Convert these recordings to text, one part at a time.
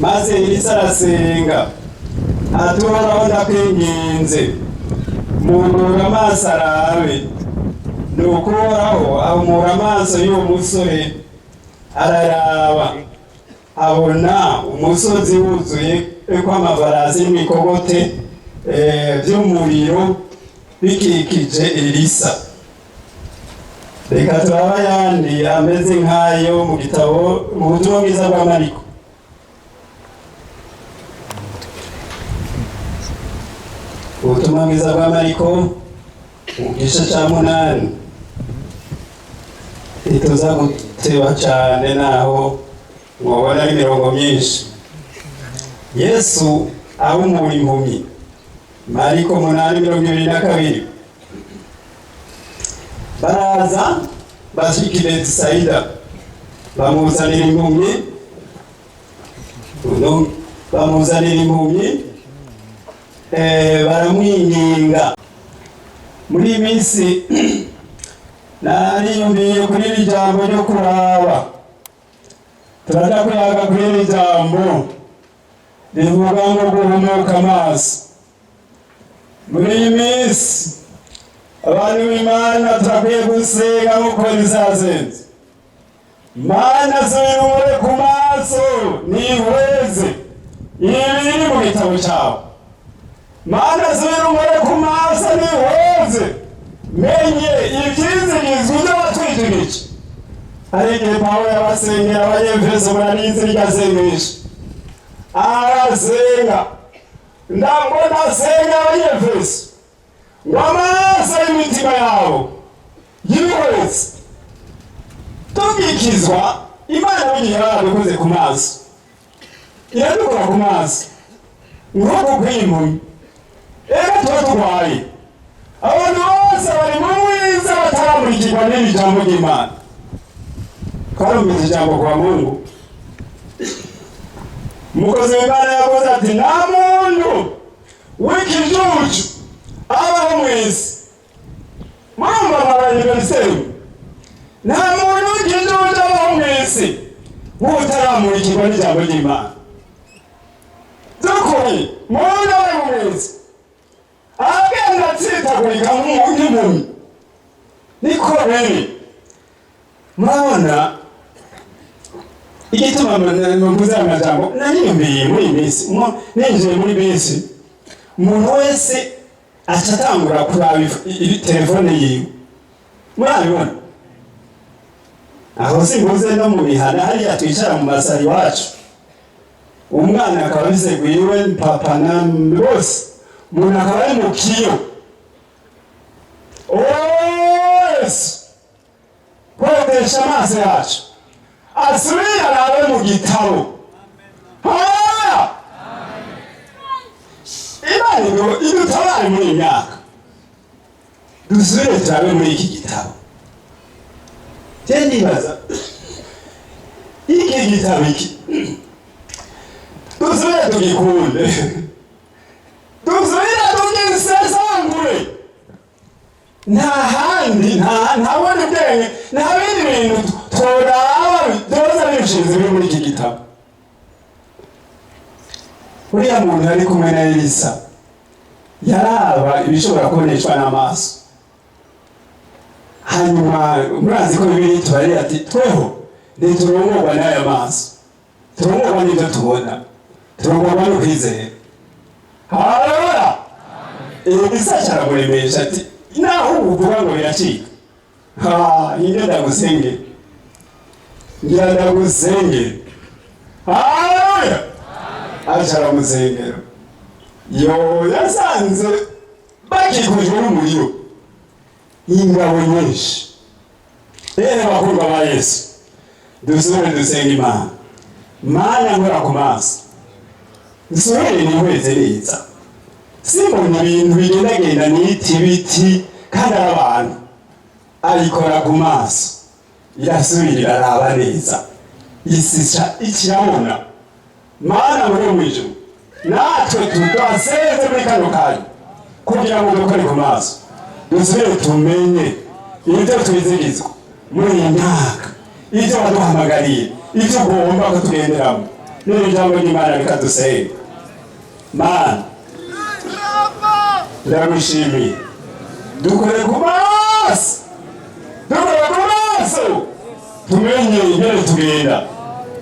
maze Elisa arasenga ati Uhoraho ndakwinginze mundura amaso arabe. Nuko Uhoraho ahumura amaso y'uwo musore araraba abona umusozi wuzuye ko amavarasi n'imikogote by'umuriro bikikije Elisa. Reka turaba yandi ameze nk'ayo mu gitabo mu butumwa bwiza bwa Mariko. Ubutumwa bwiza bwa Mariko mu gice cya 8. Ituza guteba cyane naho mubona imirongo myinshi. Yesu ahumura impumyi. Mariko 8:22. Baraza bashika i Betisaida bamuzanira impumyi baramwinginga. Muri iyi minsi nariyumviye kuri iri jambo ryo kuraba. Turaja kuyaga kuri iri jambo rivuga ngo guhumuka amaso. Muri iyi minsi abantu b'Imana turakwiye gusenga nk'uko bizazenze. Mana subira ku maso nihweze ibiri mu gitabo cyawe. Mana subira ku maso nihweze menye ibyizigizwe by'abatwigirije. Hari igihe Pawulo yabasengera abanyefeso muranizi ryasengesha arasenga ndabona asenga abanyefeso ngo amaso y'imitima yabo yihweze. Tubikizwa Imana bigiye yarabikoze ku maso, iradukora ku maso nk'uko kw'impumyi. Ega tuba turwaye abantu bose bari mu mwiza bataramurikirwa n'iri jambo ry'Imana. Twarumvise ijambo kwa Mungu. Umukozi w'Imana yavuze ati nta muntu w'ikijuju abaho mw'isi. Murumva abanyamiseri, nta muntu w'ikijuju abaho mw'isi nk'utaramurikirwa n'ijambo ry'Imana. By'ukuri umuntu aba mw'isi agenda atsitagurika nk'impumyi. Niko biri. Murabona igituma mvuze amajambo nariyumviye muri minsi ninjiye muri bisi. Umuntu wese acatangura kuraba telefone yiwe. Murabibona aho simbuze no mu bihana hariya twicara mu masari wacu. Umwana akaba biseguyiwe papa na bose. Umuntu akaba ari mu kiyo. Yesu kwegesha amaso yacu asubira arabe mu gitabo. Haleluya. Imana idutabare muri iyi myaka dusubire turabe muri iki gitabo. Ndibaza iki gitabo iki dusubire tugikunde, dusubire tugisesangure. Nta handi ntabona ubwenge nta bindi bintu tworaba doza bishinze biri muri iki gitabo. Uriya muntu yari kumwe na Elisa yaraba ibishobora kuboneshwa n'amaso. Hanyuma murazi ko Bibiliya tubarira ati tweho ntiturongorwa n'aya maso, turongorwa n'ibyo tubona, turongorwa no kwizera. Haleluya. Elisa aramuremesha ati naho uvuga ngo biracika. Ngira ndagusenge. Haleluya. Acaramuzengero. Yo yasanze bakikujwe n'umuriro. Ingabo nyinshi. Bakundwa ba Yesu, dusubire dusenga Imana. Mana nkora ku maso dusubire nihweze neza. Simbona ibintu bigendagenda n'ibiti kandi abantu arikora ku maso irasubira iraraba neza. Isisha ikirabona. Mana muri mwijuru natwe tudaseze muri kano kanya kugira ngo dukore ku maso dusubire tumenye ibyo twizigizwa muri iyi myaka, ibyo waduhamagariye, ibyo ugomba kutugenderamo. n'ijambo ry'Imana rikadusenga. Mana ndagushimiye, dukore ku maso, tumenye ingene tugenda,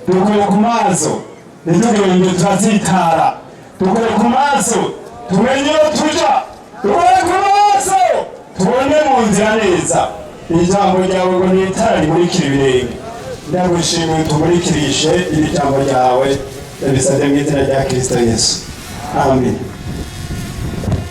dukore ku maso ntitugende turazitara, dukore ku maso tumenye iyo tuja, dukore ku maso tubone mu nzira neza. Ijambo ryawe ngo ni itara rimurikira ibirenge. Ndagushimiye tumurikirishe iri jambo ryawe, ndabisabye mu izina rya Kristo Yesu, amen.